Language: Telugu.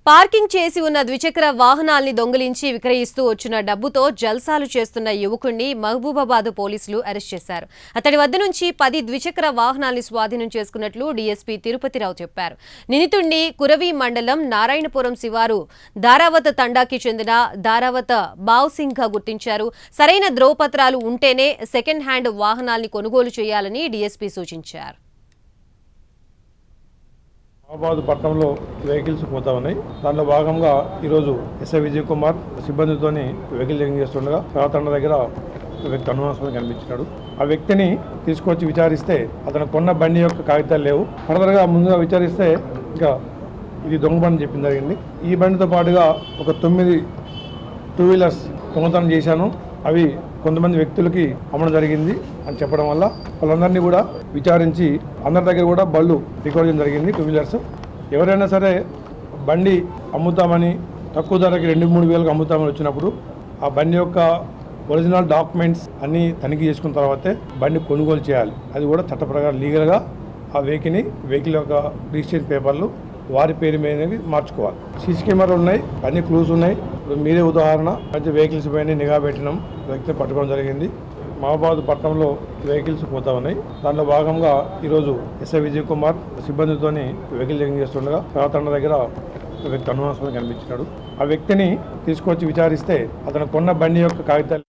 పార్కింగ్ చేసి ఉన్న ద్విచక్ర వాహనాల్ని దొంగిలించి విక్రయిస్తూ వచ్చిన డబ్బుతో జల్సాలు చేస్తున్న యువకుణ్ణి మహబూబాబాద్ పోలీసులు అరెస్ట్ చేశారు. అతడి వద్ద నుంచి 10 ద్విచక్ర వాహనాల్ని స్వాధీనం చేసుకున్నట్లు డీఎస్పీ తిరుపతిరావు చెప్పారు. నిందితుడిని కురవి మండలం నారాయణపురం శివారు దారావత తండాకి చెందిన దారావత బావ్సింగ్ గా గుర్తించారు. సరైన ధ్రువపత్రాలు ఉంటేనే సెకండ్ హ్యాండ్ వాహనాల్ని కొనుగోలు చేయాలని డీఎస్పీ సూచించారు. మహబూబాబాద్ పట్టణంలో వెహికల్స్ పోతా ఉన్నాయి. దాంట్లో భాగంగా ఈరోజు ఎస్ఐ విజయ్ కుమార్ సిబ్బందితో వెహికల్ చెకింగ్ చేస్తుండగా రాతండ దగ్గర వ్యక్తి అనుమానాస్పదంగా కనిపించాడు. ఆ వ్యక్తిని తీసుకొచ్చి విచారిస్తే అతను కొన్న బండి యొక్క కాగితాలు లేవు. ఫర్దర్గా ముందుగా విచారిస్తే ఇంకా ఇది దొంగ బండి చెప్పింది జరిగింది. ఈ బండితో పాటుగా ఒక 9 2 వీలర్స్ దొంగతనం చేశాను, అవి కొంతమంది వ్యక్తులకి అమ్మడం జరిగింది అని చెప్పడం వల్ల వాళ్ళందరినీ కూడా విచారించి అందరి దగ్గర కూడా బళ్ళు రికవర్ చేయడం జరిగింది. 2 వీలర్స్ ఎవరైనా సరే బండి అమ్ముతామని తక్కువ ధరకి 2-3 వేలకు అమ్ముతామని వచ్చినప్పుడు ఆ బండి యొక్క ఒరిజినల్ డాక్యుమెంట్స్ అన్నీ తనిఖీ చేసుకున్న తర్వాతే బండి కొనుగోలు చేయాలి. అది కూడా చట్ట ప్రకారం లీగల్గా ఆ వెహికల్ యొక్క రిజిస్ట్రేషన్ పేపర్లు వారి పేరు మీద మార్చుకోవాలి. సీసీ కెమెరాలు ఉన్నాయి, అన్ని క్లూస్ ఉన్నాయి. ఇప్పుడు మీరే ఉదాహరణ మంచి వెహికల్స్ పైన నిఘా పెట్టినాం, వ్యక్తిని పట్టుకోవడం జరిగింది. మహబూబాబాద్ పట్టణంలో వెహికల్స్ పోతా ఉన్నాయి. దాంట్లో భాగంగా ఈరోజు ఎస్ఐ విజయ్ కుమార్ సిబ్బందితో వెహికల్ చెకింగ్ చేస్తుండగా రాతండ దగ్గర వ్యక్తి అనుమానాస్పదంగా కనిపించాడు. ఆ వ్యక్తిని తీసుకొచ్చి విచారిస్తే అతను కొన్న బండి యొక్క కాగితాలు